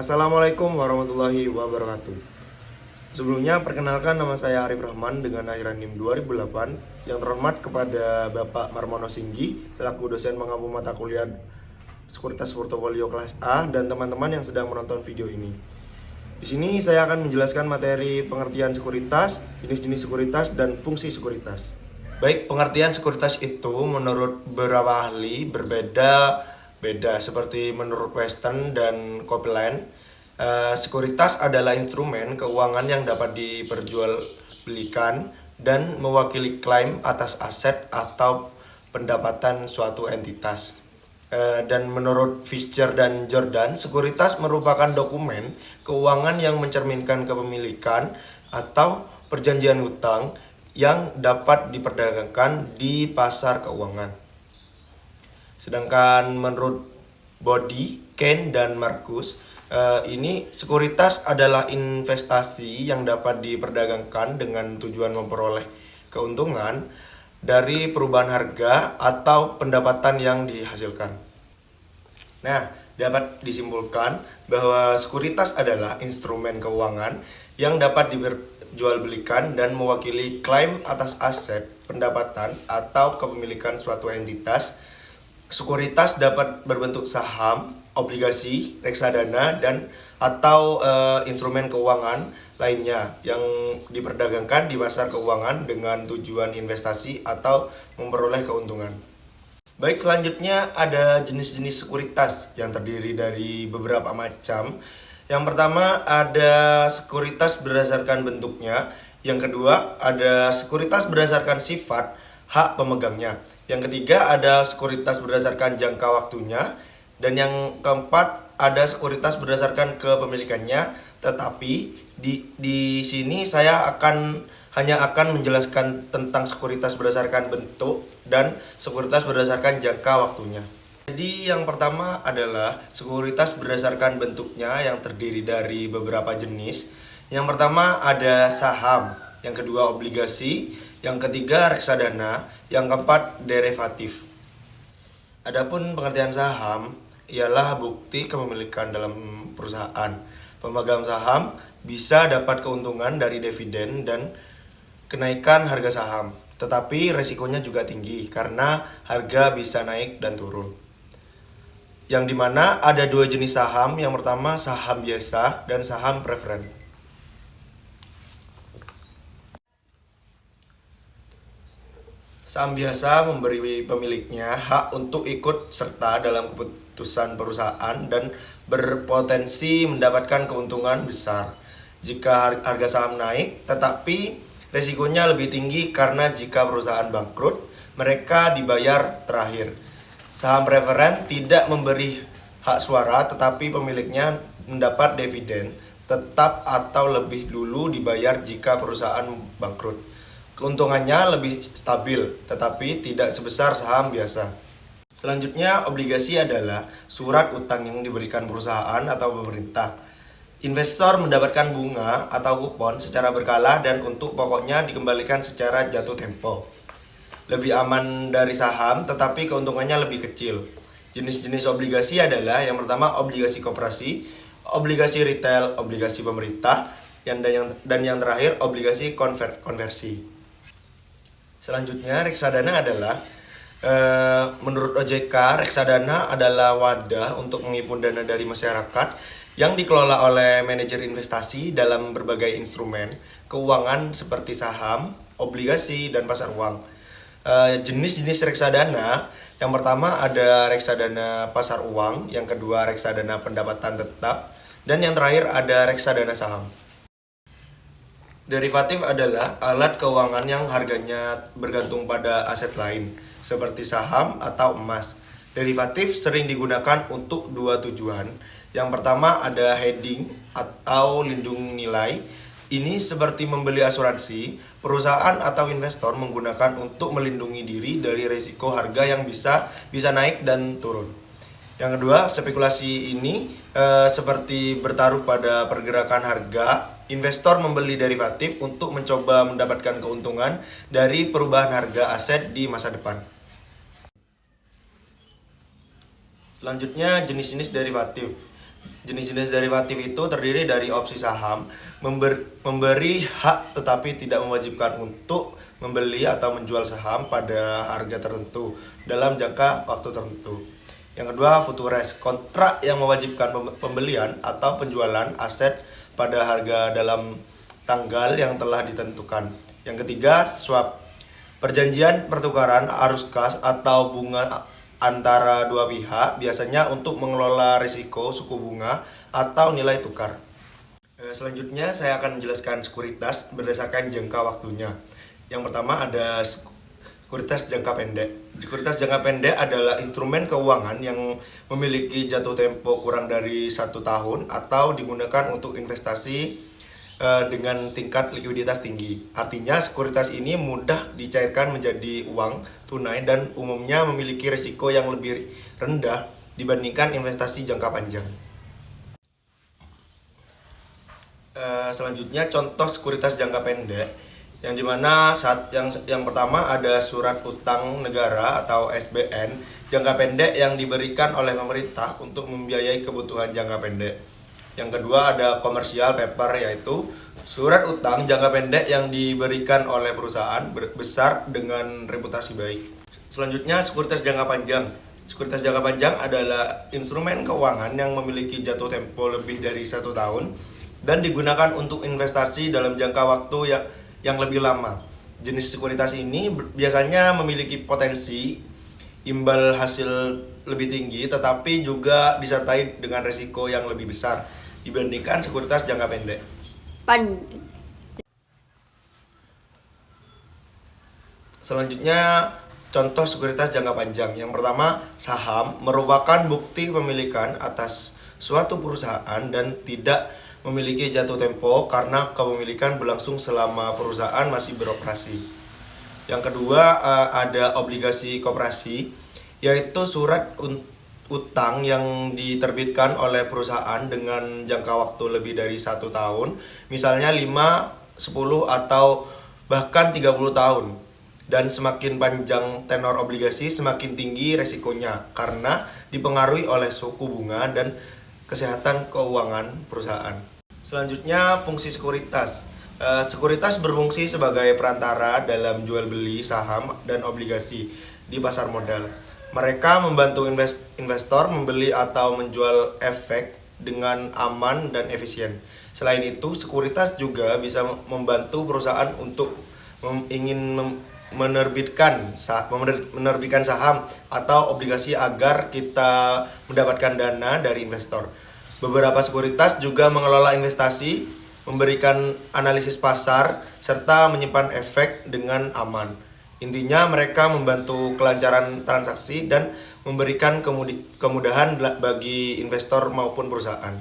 Assalamualaikum warahmatullahi wabarakatuh. Sebelumnya perkenalkan, nama saya Arif Rahman dengan akhiran NIM 2008. Yang terhormat kepada Bapak Marmono Singgi selaku dosen mengampu mata kuliah Sekuritas Portofolio kelas A dan teman-teman yang sedang menonton video ini. Di sini saya akan menjelaskan materi pengertian sekuritas, jenis-jenis sekuritas, dan fungsi sekuritas. Baik, pengertian sekuritas itu menurut beberapa ahli berbeda seperti menurut Weston dan Copeland. Sekuritas adalah instrumen keuangan yang dapat diperjualbelikan dan mewakili klaim atas aset atau pendapatan suatu entitas. Dan menurut Fischer dan Jordan, sekuritas merupakan dokumen keuangan yang mencerminkan kepemilikan atau perjanjian hutang yang dapat diperdagangkan di pasar keuangan. Sedangkan menurut Body, Kane, dan Marcus, ini sekuritas adalah investasi yang dapat diperdagangkan dengan tujuan memperoleh keuntungan dari perubahan harga atau pendapatan yang dihasilkan. Nah, dapat disimpulkan bahwa sekuritas adalah instrumen keuangan yang dapat diperjualbelikan dan mewakili klaim atas aset, pendapatan, atau kepemilikan suatu entitas. Sekuritas dapat berbentuk saham, obligasi, reksadana, dan atau instrumen keuangan lainnya yang diperdagangkan di pasar keuangan dengan tujuan investasi atau memperoleh keuntungan. Baik, selanjutnya ada jenis-jenis sekuritas yang terdiri dari beberapa macam. Yang pertama ada sekuritas berdasarkan bentuknya. Yang kedua ada sekuritas berdasarkan sifat hak pemegangnya. Yang ketiga ada sekuritas berdasarkan jangka waktunya. Dan yang keempat ada sekuritas berdasarkan kepemilikannya. Tetapi di sini saya hanya akan menjelaskan tentang sekuritas berdasarkan bentuk dan sekuritas berdasarkan jangka waktunya. Jadi yang pertama adalah sekuritas berdasarkan bentuknya yang terdiri dari beberapa jenis. Yang pertama ada saham, yang kedua obligasi, yang ketiga reksadana, yang keempat derivatif. Adapun pengertian saham ialah bukti kepemilikan dalam perusahaan. Pemegang saham bisa dapat keuntungan dari dividen dan kenaikan harga saham, tetapi resikonya juga tinggi karena harga bisa naik dan turun. Yang dimana ada dua jenis saham, yang pertama saham biasa dan saham preferen. Saham biasa memberi pemiliknya hak untuk ikut serta dalam keputusan perusahaan dan berpotensi mendapatkan keuntungan besar jika harga saham naik, tetapi resikonya lebih tinggi karena jika perusahaan bangkrut, mereka dibayar terakhir. Saham preferen tidak memberi hak suara, tetapi pemiliknya mendapat dividen tetap atau lebih dulu dibayar jika perusahaan bangkrut. Keuntungannya lebih stabil, tetapi tidak sebesar saham biasa. Selanjutnya, obligasi adalah surat utang yang diberikan perusahaan atau pemerintah. Investor mendapatkan bunga atau kupon secara berkala dan untuk pokoknya dikembalikan secara jatuh tempo. Lebih aman dari saham, tetapi keuntungannya lebih kecil. Jenis-jenis obligasi adalah yang pertama obligasi koperasi, obligasi retail, obligasi pemerintah, dan yang terakhir obligasi konversi. Selanjutnya reksadana adalah menurut OJK, reksadana adalah wadah untuk menghimpun dana dari masyarakat yang dikelola oleh manajer investasi dalam berbagai instrumen keuangan seperti saham, obligasi, dan pasar uang. Jenis-jenis reksadana, yang pertama ada reksadana pasar uang, yang kedua reksadana pendapatan tetap, dan yang terakhir ada reksadana saham. Derivatif adalah alat keuangan yang harganya bergantung pada aset lain, seperti saham atau emas. Derivatif sering digunakan untuk dua tujuan. Yang pertama ada hedging atau lindung nilai. Ini seperti membeli asuransi, perusahaan atau investor menggunakan untuk melindungi diri dari risiko harga yang bisa naik dan turun. Yang kedua, spekulasi ini seperti bertaruh pada pergerakan harga. Investor membeli derivatif untuk mencoba mendapatkan keuntungan dari perubahan harga aset di masa depan. Selanjutnya, jenis-jenis derivatif. Jenis-jenis derivatif itu terdiri dari opsi saham, memberi hak tetapi tidak mewajibkan untuk membeli atau menjual saham pada harga tertentu dalam jangka waktu tertentu. Yang kedua, futures, kontrak yang mewajibkan pembelian atau penjualan aset pada harga dalam tanggal yang telah ditentukan. Yang ketiga, swap, perjanjian pertukaran arus kas atau bunga antara dua pihak, biasanya untuk mengelola risiko suku bunga atau nilai tukar. Selanjutnya saya akan menjelaskan sekuritas berdasarkan jangka waktunya. Yang pertama ada sekuritas jangka pendek. Sekuritas jangka pendek adalah instrumen keuangan yang memiliki jatuh tempo kurang dari 1 tahun atau digunakan untuk investasi dengan tingkat likuiditas tinggi. Artinya sekuritas ini mudah dicairkan menjadi uang tunai dan umumnya memiliki risiko yang lebih rendah dibandingkan investasi jangka panjang. Selanjutnya contoh sekuritas jangka pendek, yang dimana yang pertama ada surat utang negara atau SBN jangka pendek yang diberikan oleh pemerintah untuk membiayai kebutuhan jangka pendek. Yang kedua ada commercial paper, yaitu surat utang jangka pendek yang diberikan oleh perusahaan besar dengan reputasi baik. Selanjutnya sekuritas jangka panjang. Sekuritas jangka panjang adalah instrumen keuangan yang memiliki jatuh tempo lebih dari 1 tahun dan digunakan untuk investasi dalam jangka waktu yang lebih lama. Jenis sekuritas ini biasanya memiliki potensi imbal hasil lebih tinggi, tetapi juga disertai dengan risiko yang lebih besar dibandingkan sekuritas jangka pendek. Selanjutnya contoh sekuritas jangka panjang. Yang pertama, saham merupakan bukti pemilikan atas suatu perusahaan dan tidak memiliki jatuh tempo karena kepemilikan berlangsung selama perusahaan masih beroperasi. Yang kedua ada obligasi koperasi, yaitu surat utang yang diterbitkan oleh perusahaan dengan jangka waktu lebih dari 1 tahun, misalnya 5, 10 atau bahkan 30 tahun. Dan semakin panjang tenor obligasi, semakin tinggi resikonya karena dipengaruhi oleh suku bunga dan kesehatan keuangan perusahaan. Selanjutnya fungsi sekuritas. Sekuritas berfungsi sebagai perantara dalam jual beli saham dan obligasi di pasar modal. Mereka membantu investor membeli atau menjual efek dengan aman dan efisien. Selain itu, sekuritas juga bisa membantu perusahaan untuk menerbitkan saham atau obligasi agar kita mendapatkan dana dari investor. Beberapa sekuritas juga mengelola investasi, memberikan analisis pasar, serta menyimpan efek dengan aman. Intinya mereka membantu kelancaran transaksi dan memberikan kemudahan bagi investor maupun perusahaan.